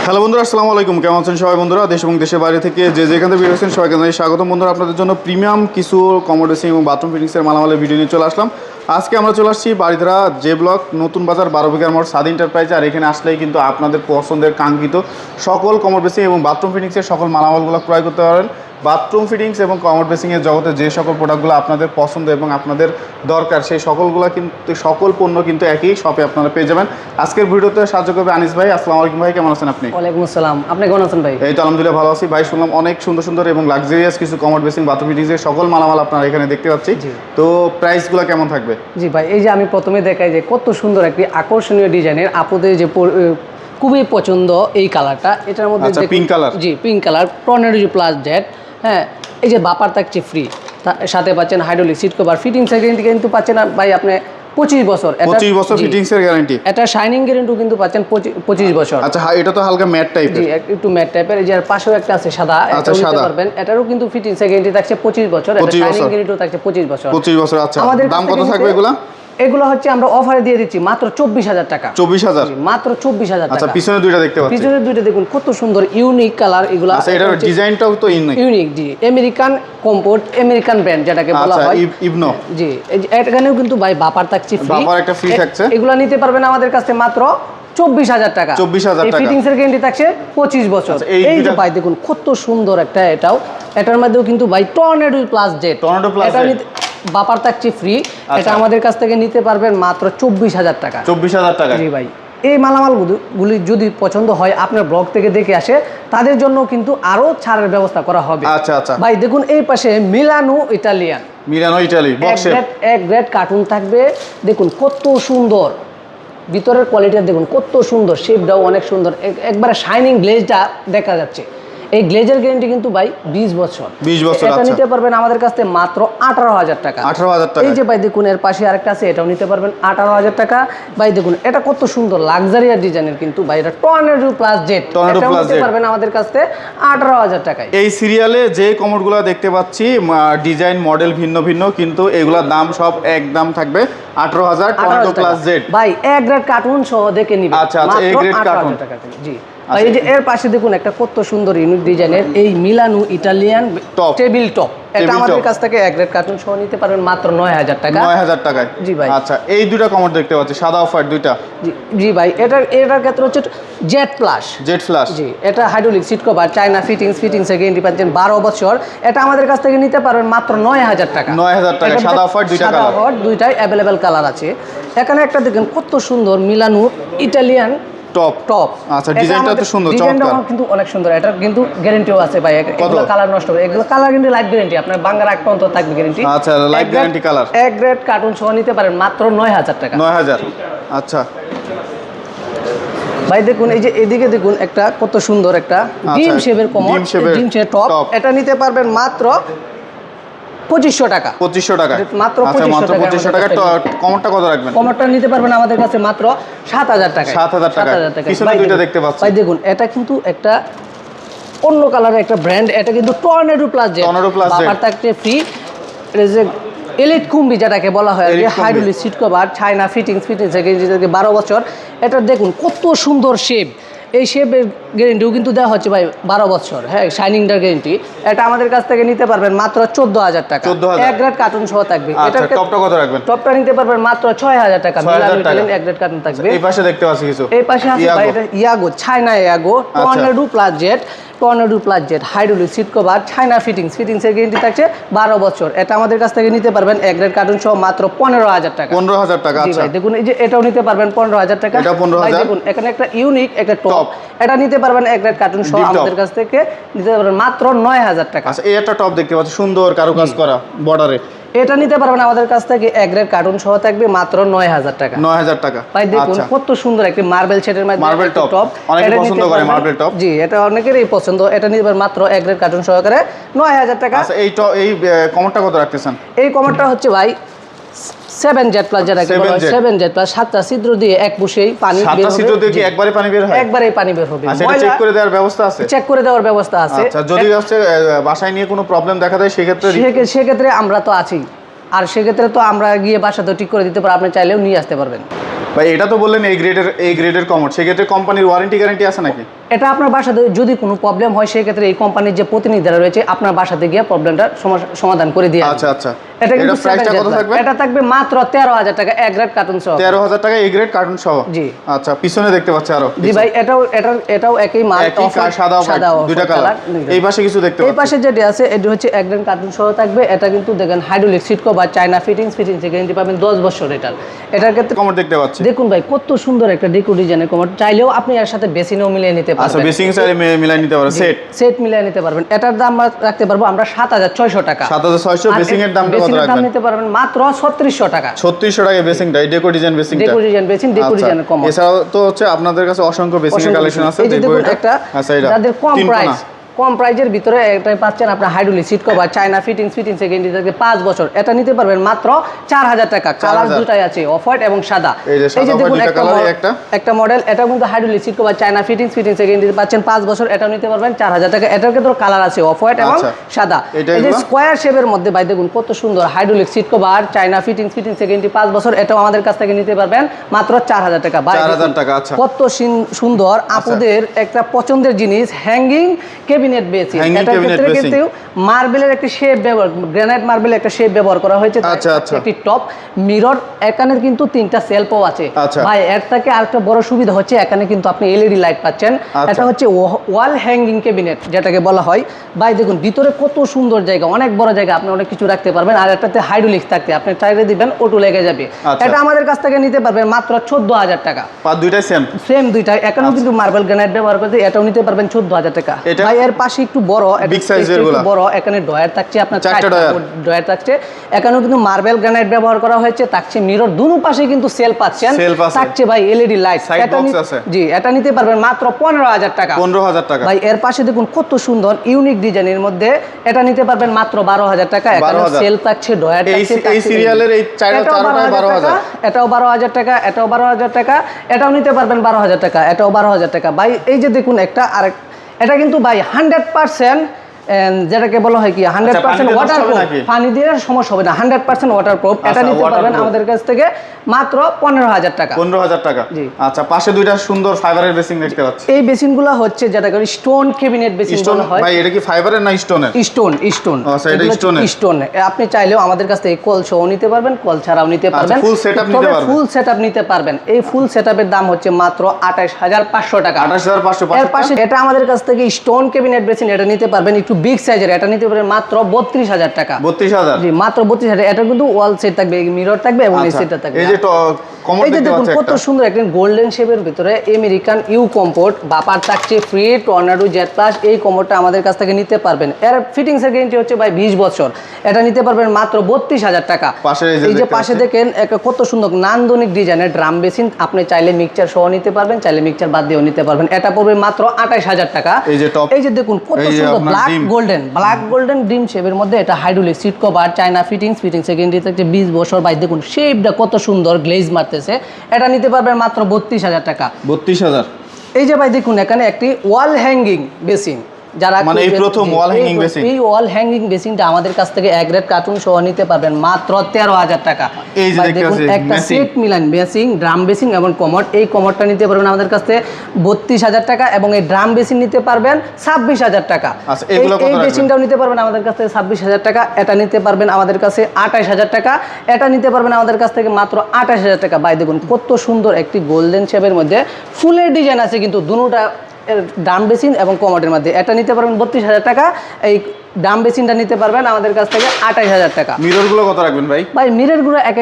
Hello বন্ধুরা, আসসালামু আলাইকুম। কেমন আছেন সবাই বন্ধুরা? দেশ এবং দেশের বাইরে থেকে যে যেখান থেকে ভিডিও দেখছেন সবাইকে জানাই স্বাগতম। বন্ধুরা, আপনাদের জন্য প্রিমিয়াম কিছু কমোডেসিং এবং বাথরুম ফিটিংসের মালামালের ভিডিও নিয়ে চলে আসলাম। আজকে আমরা চলে আসছি বাড়িধারা জে ব্লক নতুন বাজার 12 বিঘার মোড় সাদ এন্টারপ্রাইজ। আর এখানে আসলেই কিন্তু আপনাদের পছন্দের কাঙ্ক্ষিত সকল কমোডেসিং এবং বাথরুম ফিটিংসের সকল মালামালগুলো ক্রয় করতে পারেন। বাথরুম ফিটিংস এবং কমোড বেসিংয়ের জগতে যে সকল প্রোডাক্টগুলো আপনাদের পছন্দ এবং আপনাদের দরকার সেই সকলগুলো কিন্তু সকল পণ্য কিন্তু একই শপে আপনারা পেয়ে যাবেন। আজকের ভিডিওতে সাহায্য করবে আনিস ভাই। আসসালামু আলাইকুম ভাই, কেমন আছেন আপনি? ওয়ালাইকুম আসসালাম, আপনি কেমন আছেন ভাই? এই তো আলহামদুলিল্লাহ ভালো আছি ভাই। শুনলাম অনেক সুন্দর সুন্দর এবং লাক্সারিয়াস কিছু কমোড বেসিং বাথরুম ফিটিংসের সকল মালামাল আপনারা এখানে দেখতে পাচ্ছি। তো প্রাইসগুলো কেমন থাকবে? জি ভাই, এই যে আমি প্রথমে দেখাই যে কত সুন্দর একটি আকর্ষণীয় ডিজাইনের আপুদের যে খুবই পছন্দ এই কালারটা। এটার মধ্যে পিঙ্ক কালার। জি, pink colour, tornado plus Z. হ্যাঁ, এই যে বাপার থাকছে ফ্রি, সাথে পাচ্ছেন হাইড্রোলিক সিট কভার, ফিটিংসের গ্যারান্টি কিন্তু পাচ্ছেন ভাই আপনি 25 বছর। 25 বছর ফিটিংসের গ্যারান্টি। এটা শাইনিং গ্যারান্টিও কিন্তু পাচ্ছেন 25 বছর। আচ্ছা, এটা তো হালকা ম্যাট টাইপের। জি, একটু ম্যাট টাইপের। এই যে পাশেও একটা আছে সাদা, এটা নিতে পারবেন। এটারও কিন্তু ফিটিংসের গ্যারান্টি থাকছে 25 বছর। এটা শাইনিং গ্যারান্টিও থাকছে 25 বছর। 25 বছর। আচ্ছা, দাম কত থাকবে এগুলা? এগুলো হচ্ছে আমরা অফারে দিয়ে দিচ্ছি মাত্র 24,000 টাকা। 24,000? মাত্র 24,000 টাকা। আচ্ছা, পিছনে দুইটা দেখতে পাচ্ছি। পিছনে দুইটা দেখুন কত সুন্দর ইউনিক কালার এগুলা। আচ্ছা, এটার ডিজাইনটাও তো ইউনিক। জি, আমেরিকান কম্পোর্ট, আমেরিকান ব্র্যান্ড যেটাকে বলা হয়। ইবনো। জি, এখানেও কিন্তু ভাই বাপার থাকছে ফ্রি। বাপার একটা ফ্রি থাকছে। এগুলা নিতে পারবেন আমাদের কাছে মাত্র 24,000 টাকা। 24,000 টাকা। ফিটিংসের গ্যারান্টি থাকছে 25 বছর। এই যে ভাই দেখুন কত সুন্দর একটা, এটার মধ্যেও কিন্তু ভাই টর্নেডো প্লাস জেড। এটা নিতে বাপার থাকছে ফ্রি। এটা আমাদের কাছ থেকে নিতে পারবেন মাত্র 24,000 টাকা। 24,000 টাকা। জি ভাই, এই মালামালগুলি যদি পছন্দ হয় আপনার ব্লগ থেকে দেখে আসে, তাদের জন্য কিন্তু আরো ছাড়ের ব্যবস্থা করা হবে। আচ্ছা আচ্ছা ভাই দেখুন এই পাশে মিলানো ইটালিয়ান। মিলানো ইটালি বক্সে এক গ্রেড কার্টুন থাকবে। দেখুন কত সুন্দর ভিতরের কোয়ালিটি, দেখুন কত সুন্দর, শেপটাও অনেক সুন্দর, একবারে শাইনিং গ্লেজটা দেখা যাচ্ছে। এই গ্লেজের গ্যারান্টি কিন্তু ভাই 20 বছর। 20 বছর। এটা নিতে পারবেন আমাদের কাছ থেকে মাত্র 18,000 টাকা। 18,000 টাকা। এই যে ভাই দেখুন এর পাশে আরেকটা আছে, এটাও নিতে পারবেন 18,000 টাকা। ভাই দেখুন এটা কত সুন্দর লাক্সারিয়াস ডিজাইনের কিন্তু ভাই, এটা টর্নেডো প্লাস জেড। এটাও নিতে পারবেন আমাদের কাছ থেকে 18,000 টাকায়। এই সিরিয়ালে যে কমোডগুলো দেখতে পাচ্ছি ডিজাইন মডেল ভিন্ন ভিন্ন, কিন্তু এগুলোর দাম সব একদম থাকবে 18,000 টর্নেডো প্লাস জেড। ভাই এক গ্রেড কার্টুন সহ দেখে নিবেন। আচ্ছা আচ্ছা, এই গ্রেড কার্টুন। জি, এই যে এর পাশে দেখুন একটা কত সুন্দর ইউনিক ডিজাইনের এই মিলানো ইটালিয়ান টেবিল টপ। এটা আমাদের কাছ থেকে এক গ্রেড কার্টুন সহ নিতে পারবেন মাত্র 9,000 টাকা। 9,000 টাকায়। জি ভাই। আচ্ছা, এই দুটো কমোড দেখতে পাচ্ছি সাদা অফার দুইটা। জি ভাই, এটার ক্ষেত্রে হচ্ছে জেড প্লাস। Z plus. জি, এটা হাইড্রোলিক সিট কভার, চায়না ফিটিংসের গ্যারান্টি পাচ্ছেন 12 বছর। এটা আমাদের কাছ থেকে নিতে পারবেন মাত্র 9,000 টাকা। 9,000 টাকা। সাদা অফার দুইটা কালার। সাদা অফার দুইটাই अवेलेबल কালার আছে। এখানে একটা দেখেন কত সুন্দর মিলানো ইটালিয়ান টপ। আচ্ছা, ডিজাইনটা তো সুন্দর, ডিজাইনটা কিন্তু অনেক সুন্দর। এটা কিন্তু গ্যারান্টিও আছে ভাই, এগুলো কালার নষ্ট হবে, এগুলো কালার কিন্তু লাইফ গ্যারান্টি, আপনার বাংলা রাখ পর্যন্ত থাকবে গ্যারান্টি। আচ্ছা, লাইফ গ্যারান্টি কালার। এক গ্রেড কার্টুন সহ নিতে পারেন মাত্র 9,000 টাকা। 9,000। আচ্ছা ভাই দেখুন এই যে এদিকে দেখুন একটা কত সুন্দর একটা ডিম শেপের কমোড, ডিম শেপের টপ। এটা নিতে পারবেন মাত্র 2500 টাকা। 2500 টাকা মাত্র। আচ্ছা, মাত্র 2500 টাকা। কমোডটা কত রাখবেন? কমোডটা নিতে পারবেন আমাদের কাছে মাত্র 7,000 টাকা। 7,000 টাকা। পিছনে দুইটা দেখতে পাচ্ছি। ভাই দেখুন এটা কিন্তু একটা অন্য কালারের একটা ব্র্যান্ড। এটা কিন্তু tornado plus Z. Tornado plus Z. Bumper থাকছে ফ্রি। এটা যে এলিট কুম্বি যেটাকে বলা হয়, hydraulic seat cover, China fittings 12 বছর। এটা দেখুন কত সুন্দর শেপ। এই শেপের গ্যারেন্টিও কিন্তু দেওয়া হচ্ছে ভাই 12 বছর। হ্যাঁ, শাইনিংটার গ্যারেন্টি। এটা আমাদের কাছ থেকে নিতে পারবেন মাত্র 14,000 টাকা। 14,000। এক গ্রেড কার্টুন সহ থাকবে। এটা টপটা কত রাখবেন? টপটা নিতে পারবেন মাত্র 6,000 টাকা। এক গ্রেড কার্টুন থাকবে। এই পাশে দেখতে পাচ্ছি কিছু। এই পাশে আছে ভাই এটা ইয়াগো, চায়না ইয়াগো, tornado plus Z. Tornado plus Z, hydraulic seat cover, China ফিটিংসের গ্যারান্টি থাকছে 12 বছর। এটা আমাদের কাছ থেকে নিতে পারবেন এক গ্রেড কার্টুন সহ মাত্র 15,000 টাকা। 15,000 টাকা। আচ্ছা দেখুন এই যে এটাও নিতে পারবেন 15,000 টাকা। এটা 15,000। দেখুন এখানে একটা ইউনিক একটা টপ। এটা নিতে পারবেন এক গ্রেড কার্টুন সহ আমাদের কাছ থেকে নিতে পারবেন মাত্র 9,000 টাকা। আচ্ছা, এই একটা টপ দেখতে পাচ্ছি সুন্দর কারুকাজ করা বর্ডারে। এটা নিতে পারবেন আমাদের কাছ থেকে এক গ্রেড কার্টুন সহ থাকবে মাত্র 9,000 টাকা। 9,000 টাকা। ভাই দেখুন কত সুন্দর একটা মার্বেল শেডের মধ্যে মার্বেল টপ। অনেকে পছন্দ করে মার্বেল টপ। জি, এটা অনেকেরই পছন্দ। এটা নিতে পারবেন মাত্র এক গ্রেড কার্টুন সহকারে 9,000 টাকা। আচ্ছা, এই কমোডটা কত রাখতেছেন? এই কমোডটা হচ্ছে ভাই 7Z প্লাস, যেটাকে বলা হয় 7Z প্লাস। 7টা ছিদ্র দিয়ে এক বুশেই পানি বের হবে। 7টা ছিদ্র দিয়ে কি একবারে পানি বের হয়? একবারেই পানি বের হবে। আচ্ছা, এটা চেক করে দেওয়ার ব্যবস্থা আছে? চেক করে দেওয়ার ব্যবস্থা আছে। আচ্ছা, যদি হচ্ছে বাসায় নিয়ে কোনো প্রবলেম দেখা দেয় সেক্ষেত্রে আমরা তো আছি। আর সেক্ষেত্রে তো আমরা গিয়ে বাসাতে ঠিক করে দিতে পারি, আপনি চাইলেও নিয়ে আসতে পারবেন। ভাই এটা তো বললেন এই গ্রেডের কমোড, সেক্ষেত্রে কোম্পানির ওয়ারেন্টি গ্যারান্টি আছে নাকি? এটা আপনার বাসাতে যদি কোনো প্রবলেম হয় সেই ক্ষেত্রে এই কোম্পানির যে প্রতিনিধিরা রয়েছে আপনার বাসাতে গিয়ে প্রবলেমটা সমাধান করে দিয়ে আচ্ছা আচ্ছা। এটা কিন্তু প্রাইসটা কত থাকবে? এটা থাকবে মাত্র 13,000 টাকা এ গ্রেড কার্টুন সহ। 13,000 টাকা এ গ্রেড কার্টুন সহ। জি। আচ্ছা, পিছনে দেখতে পাচ্ছি আরো। জি ভাই, এটাও একই মাল, একই সাদা দুইটা কালার। এই পাশে কিছু দেখতে পাচ্ছি। এই পাশে যেটা আছে এটা হচ্ছে এক গ্রেড কার্টুন সহ থাকবে। এটা কিন্তু দেখেন hydraulic seat cover, China fittings guarantee পাবেন 10 বছর। এটার ক্ষেত্রে কমোড দেখতে পাচ্ছি। দেখুন ভাই কত সুন্দর একটা ডেকো ডিজাইনের কমোড, চাইলেও আপনি এর সাথে বেসিনও মিলিয়ে নিতে পারবেন। আচ্ছা, বেসিং চাইলে মিলাই নিতে পারবেন, সেট মিলিয়ে নিতে পারবেন। এটার দাম রাখতে পারবো আমরা 7,600 টাকা। 7,600। বেসিং এর দামটা কত রাখবেন? দাম নিতে পারবেন মাত্র 3600 টাকা। 3600 টাকা বেসিংটা, এই ডেকো ডিজাইন বেসিংটা। ডেকো ডিজাইনের কমোড। এছাড়াও তো হচ্ছে আপনাদের কাছে অসংখ্য বেসিং কালেকশন আছে। এই যে দেখুন একটা যাদের কম প্রাইজের ভিতরে এটাই পাচ্ছেন আপনার hydraulic seat cover, China fittings guarantee থাকে 5 বছর। এটা নিতে পারবেন মাত্র 4000 টাকা। কালার দুটাই আছে, অফ হোয়াইট এবং সাদা। এই যে দেখুন একটা মডেল, এটা কিন্তু hydraulic seat cover, China fittings guarantee পাচ্ছেন 5 বছর। এটা নিতে পারবেন 4000 টাকা। এটার কিন্তু কালার আছে অফ হোয়াইট এবং সাদা। এই যে স্কয়ার শেপের মধ্যে ভাই দেখুন কত সুন্দর hydraulic seat cover, China fittings guarantee 5 বছর। এটাও আমাদের কাছ থেকে নিতে পারবেন মাত্র 4000 টাকা। 4000 টাকা। আচ্ছা, কত সুন্দর আপুদের একটা পছন্দের জিনিস, হ্যাঙ্গিং ক্যাবিনেট বেসিন। এটার ক্ষেত্রে কিন্তু মার্বেলের একটা শেপ ব্যবহার, গ্রানাইট মার্বেলের একটা শেপ ব্যবহার করা হয়েছে। একটি টপ মিরর, এখানে কিন্তু 3টা সেলফও আছে ভাই। এর থেকে আরেকটা বড় সুবিধা হচ্ছে এখানে কিন্তু আপনি এলইডি লাইট পাচ্ছেন। এটা হচ্ছে ওয়াল হ্যাঙ্গিং ক্যাবিনেট যেটাকে বলা হয়। ভাই দেখুন ভিতরে কত সুন্দর জায়গা, অনেক বড় জায়গা, আপনি অনেক কিছু রাখতে পারবেন। আর এটাতে হাইড্রোলিক্স থাকতে আপনি চাইলে দিবেন অটো লেগে যাবে। এটা আমাদের কাছ থেকে নিতে পারবেন মাত্র 14000 টাকা। দুইটাই সেম দুইটাই। এখানেও কিন্তু মার্বেল গ্রানাইট ব্যবহার করতে, এটাও নিতে পারবেন 14000 টাকা। ভাই এর পাশে একটু বড়, বিগ সাইজের গুলো বড়, এখানে ডয়ার থাকছে আপনার 4টা ডয়ার থাকছে। এখানেও কিন্তু মার্বেল গ্রানাইট ব্যবহার করা হয়েছে। থাকছে মিরর, দুনো পাশে কিন্তু সেল পাচ্ছেন। থাকছে ভাই এলইডি লাইট। জি, এটা নিতে পারবেন মাত্র 15000 টাকা। 15000 টাকা। ভাই এর পাশে দেখুন কত সুন্দর ইউনিক ডিজাইনের মধ্যে, এটা নিতে পারবেন মাত্র 12000 টাকা। এখানে সেল থাকছে, ডয়ার থাকছে। এই সিরিয়ালের এই 12000। এটাও 12000 টাকা। এটাও 12000 টাকা। এটাও নিতে পারবেন 12000 টাকা। এটাও 12000 টাকা। ভাই এই যে দেখুন এটা কিন্তু ভাই 100% যেটাকে বলা হয় কি 100% ওয়াটারপ্রুফ, পানি দিয়ে সমস্যা হবে না, 100% ওয়াটারপ্রুফ। এটা নিতে পারবেন আমাদের কাছ থেকে মাত্র 15000 টাকা। 15000 টাকা। আচ্ছা, পাশে দুইটা সুন্দর ফাইবারের বেসিং দেখতে পাচ্ছি। এই বেসিনগুলো হচ্ছে যেটাকে স্টোন ক্যাবিনেট বেসিন বলা হয়। ভাই এটা কি ফাইবারের না স্টোনের? স্টোন। আচ্ছা, এটা স্টোন। আপনি চাইলেও আমাদের কাছ থেকে কল সহ নিতে পারবেন, কল ছাড়াও নিতে পারবেন। ফুল সেটআপ নিতে পারবেন। ফুল সেটআপ নিতে পারবেন। এই ফুল সেটআপের দাম হচ্ছে মাত্র 28500 টাকা। 28500। এর পাশে এটা আমাদের কাছ থেকে স্টোন ক্যাবিনেট বেসিন, এটা নিতে পারবেন একটু বিগ সাইজের। এটা নিতে পারবেন মাত্র 32000 টাকা। 32000? জি, মাত্র 32000। এটা কিন্তু ওয়াল সেট থাকবে, মিরর থাকবে এবং এই সেটটা থাকবে। এই যে এই যে দেখুন কত সুন্দর একটা গোল্ডেন শেপের ভিতরে আমেরিকান ইউ কমফোর্ট, বাপার থাকছে ফ্রি টর্নাডো জেড প্লাস। এই কমোডটা আমাদের কাছ থেকে নিতে পারবেন। এর ফিটিংস এর গ্যারান্টি হচ্ছে ভাই 20 বছর। এটা নিতে পারবেন মাত্র 32000 টাকা। এই যে পাশে দেখেন একটা কত সুন্দর নান্দনিক ডিজাইনের ড্রাম বেসিন, আপনি চাইলে মিক্সচার সহ নিতে পারবেন, চাইলে মিক্সচার বাদ দিয়েও নিতে পারবেন। এটা পড়বে মাত্র 28000 টাকা। এই যে দেখুন কত সুন্দর ব্ল্যাক গোল্ডেন ড্রিম শেপের মধ্যে, এটা hydraulic seat cover, China fittings এর গ্যারান্টি থাকছে 20 বছর। ভাই দেখুন শেপটা কত সুন্দর, গ্লেজ মারতেছে। এটা নিতে পারবেন মাত্র 32000 টাকা। 32000। এই যে ভাই দেখুন এখানে একটি ওয়াল হ্যাঙ্গিং বেসিন, যারা মানে এই প্রথম ওয়াল হ্যাঙ্গিং বেসিন, এই ওয়াল হ্যাঙ্গিং বেসিনটা আমাদের কাছ থেকে এক গ্রেড কার্টুন সহ নিতে পারবেন মাত্র 13000 টাকা। এই যে দেখুন একটা set Milan basin, drum basin এবং কমোড, এই কমোডটা নিতে পারবেন আমাদের কাছ থেকে 32000 টাকা এবং এই ড্রাম বেসিন নিতে পারবেন 26000 টাকা। আচ্ছা, এগুলো কত এই বেসিনটাও নিতে পারবেন আমাদের কাছ থেকে 26000 টাকা। এটা নিতে পারবেন আমাদের কাছে 28000 টাকা। এটা নিতে পারবেন আমাদের কাছ থেকে মাত্র 28000 টাকা। ভাই দেখুন কত সুন্দর একটি গোল্ডেন শেপের মধ্যে ফুলের ডিজাইন আছে কিন্তু দুটোটা ড্রাম বেসিন এবং কমোডের মধ্যে। এটা নিতে পারবেন 32000 টাকা। এই ড্রাম বেসিনটা নিতে পারবেন আমাদের কাছ থেকে 28000 টাকা। মিররগুলো কত রাখবেন ভাই? ভাই মিররগুলো এক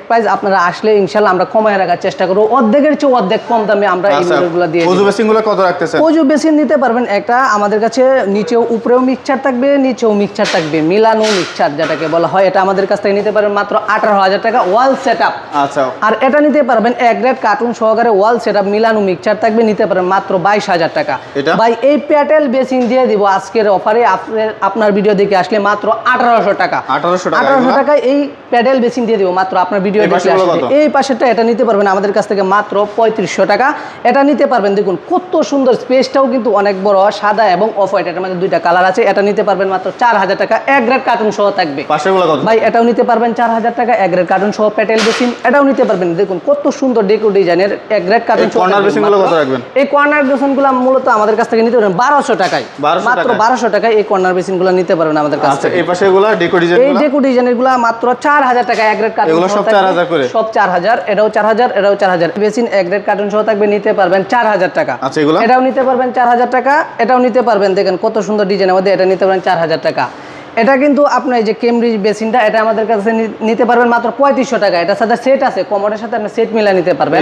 প্রাইস, আপনারা আসলে ইনশাআল্লাহ আমরা কমায় রাখার চেষ্টা করব। অর্ধেকের চেয়ে অর্ধেক কম দামে আমরা এই মিররগুলো দিয়ে দিই। পজু বেসিনগুলো কত রাখতেছেন? পজু বেসিন নিতে পারবেন একটা আমাদের কাছে নিচেও উপরেও মিক্সচার থাকবে, নিচেও মিক্সচার থাকবে, মিলানো মিক্সচার যেটাকে বলা হয়। এটা আমাদের কাছ থেকে নিতে পারবেন মাত্র 18000 টাকা ওয়াল সেটআপ। আচ্ছা। আর এটা নিতে পারবেন এক গ্রেড কার্টুন সহকারে ওয়াল সেটআপ, মিলানো মিক্সচার থাকবে, নিতে পারবেন মাত্র 22000 টাকা। ভাই এই প্যাটেল বেসিন দিয়ে দিব আজকের অফারে। আপনার আপনার ভিডিও দেখে আসলে মাত্র 1800 টাকা। 1800 টাকা 1800 টাকায় এই প্যাডেল বেসিন দিয়ে দেবো মাত্র আপনার ভিডিও দেখে আসলে। এই পাশেরটা এটা নিতে পারবেন আমাদের কাছ থেকে মাত্র 3500 টাকা। এটা নিতে পারবেন, দেখুন কত সুন্দর, স্পেসটাও কিন্তু অনেক বড়, সাদা এবং অফ হোয়াইট, এটার মধ্যে দুইটা কালার আছে। এটা নিতে পারবেন মাত্র 4000 টাকা, এক গ্রেড কার্টুন সহ থাকবে। পাশেরগুলো কত ভাই এটাও নিতে পারবেন 4000 টাকা, এক গ্রেড কার্টুন সহ প্যাডেল বেসিন। এটাও নিতে পারবেন, দেখুন কত সুন্দর ডেকো ডিজাইনের এক গ্রেড কার্টুন সহ। কর্নার বেসিনগুলো কত রাখবেন? এই কর্নার বেসিনগুলো মূলত আমাদের কাছ থেকে নিতে পারবেন 1200 টাকায়, মাত্র 1200 টাকায় এই কর্নার বেসিনগুলো নিতে পারবেন আমাদের কাছ থেকে। এই পাশেগুলো ডেকো ডিজাইন, এই ডেকো ডিজাইনগুলো মাত্র 4000 টাকা, এক গ্রেড কার্টুন এগুলো সব 4000 করে, সব 4000, এটাও 4000, এটাও 4000। বেসিন এক গ্রেড কার্টুন সহ থাকবে, নিতে পারবেন 4000 টাকা। আচ্ছা এগুলো এটাও নিতে পারবেন 4000 টাকা, এটাও নিতে পারবেন, দেখেন কত সুন্দর ডিজাইনের মধ্যে, এটা নিতে পারবেন 4000 টাকা। এটা কিন্তু আপনার এই যে কেমব্রিজ বেসিনটা, এটা আমাদের কাছে নিতে পারবেন মাত্র 3500 টাকা। এটার সাথে সেট আছে, কমোডের সাথে আপনি সেট মিলা নিতে পারবেন।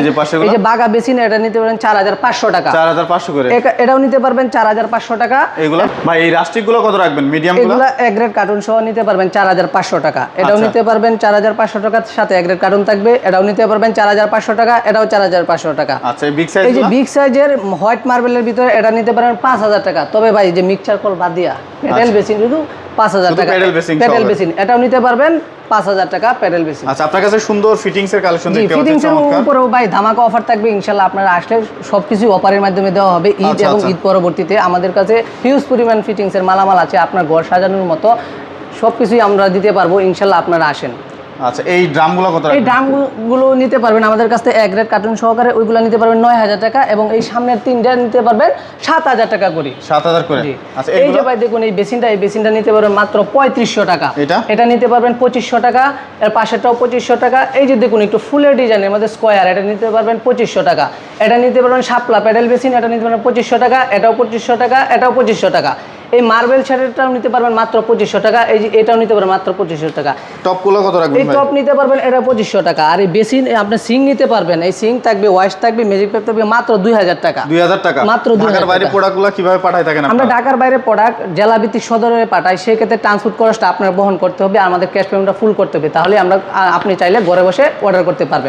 এই যে বাগা বেসিন, এটা নিতে পারবেন 4500 টাকা, 4500 করে। এটাও নিতে পারবেন 4500 টাকা। এগুলো ভাই এই রাস্টিক গুলো কত রাখবেন? মিডিয়াম গুলো এগুলো এক গ্রেড কার্টুন সহ নিতে পারবেন 4500 টাকা। এটাও নিতে পারবেন 4500 টাকার সাথে এক গ্রেড কার্টুন থাকবে। এটাও নিতে পারবেন 4500 টাকা, এটাও 4500 টাকা। আচ্ছা এই বিগ সাইজ, এই যে বিগ সাইজের হোয়াইট মার্বেলের ভিতরে এটা নিতে পারেন 5000 টাকা। তবে ভাই যে মিক্সচার কল বাদ দিয়া প্যাডেল বেসিন শুধু 5000 টাকা, প্যাডেল বেসিন এটাও নিতে পারবেন 5000 টাকা প্যাডেল বেসিন। আচ্ছা আপনার কাছে সুন্দর ফিটিংস এর কালেকশন দেখতে পাচ্ছি, ফিটিংস এর উপরেও ভাই ধামাকা অফার থাকবে ইনশাআল্লাহ। আপনারা আসলে সবকিছু অফারের মাধ্যমে দেওয়া হবে। ঈদ এবং ঈদ পরবর্তীতে আমাদের কাছে হিউজ পরিমাণ ফিটিংস এর মালামাল আছে, আপনার ঘর সাজানোর মতো সবকিছুই আমরা দিতে পারবো ইনশাআল্লাহ, আপনারা আসেন। আচ্ছা এই ড্রামগুলো কত রাখবেন? এই ড্রামগুলো নিতে পারবেন আমাদের কাছ থেকে এক গ্রেড কার্টুন সহকারে, ওইগুলো নিতে পারবেন 9000 টাকা, এবং এই সামনের তিনটা নিতে পারবেন 7000 টাকা করে। 7000 করে। আচ্ছা এই যে ভাই দেখুন এই বেসিনটা নিতে পারবেন মাত্র 3500 টাকা। এটা নিতে পারবেন 2500 টাকা, এর পাশেরটাও 2500 টাকা। এই যে দেখুন একটু ফুলের ডিজাইনের মধ্যে স্কোয়ার, এটা নিতে পারবেন 2500 টাকা। এটা নিতে পারবেন শাপলা প্যাডেল বেসিন, এটা নিতে পারবেন 2500 টাকা, এটাও 2500 টাকা, এটাও 2500 টাকা। এই মার্বেল শাড়িটাও নিতে পারবেন মাত্র 2500 টাকা। এই যে এটাও নিতে পারবেন মাত্র 2500 টাকা। টপগুলো কত রাখবেন? এই টপ নিতে পারবেন এটা 2500 টাকা। আর এই বেসিন আপনি সিঙ্ক নিতে পারবেন, এই সিঙ্ক থাকবে, ওয়াশ থাকবে, ম্যাজিক পেপ থাকবে মাত্র 2000 টাকা। 2000 টাকা মাত্র 2000 টাকা। বাইরে প্রোডাক্টগুলো কিভাবে পাঠায় থাকেন আমরা? ঢাকার বাইরে প্রোডাক্ট জেলা ভিত্তিক সদরে পাঠাই, সেই ক্ষেত্রে ট্রান্সপোর্ট খরচটা আপনার বহন করতে হবে, আমাদের ক্যাশ পেমেন্টটা ফুল করতে হবে, তাহলে আমরা আপনি চাইলে ঘরে বসে অর্ডার করতে পারবেন।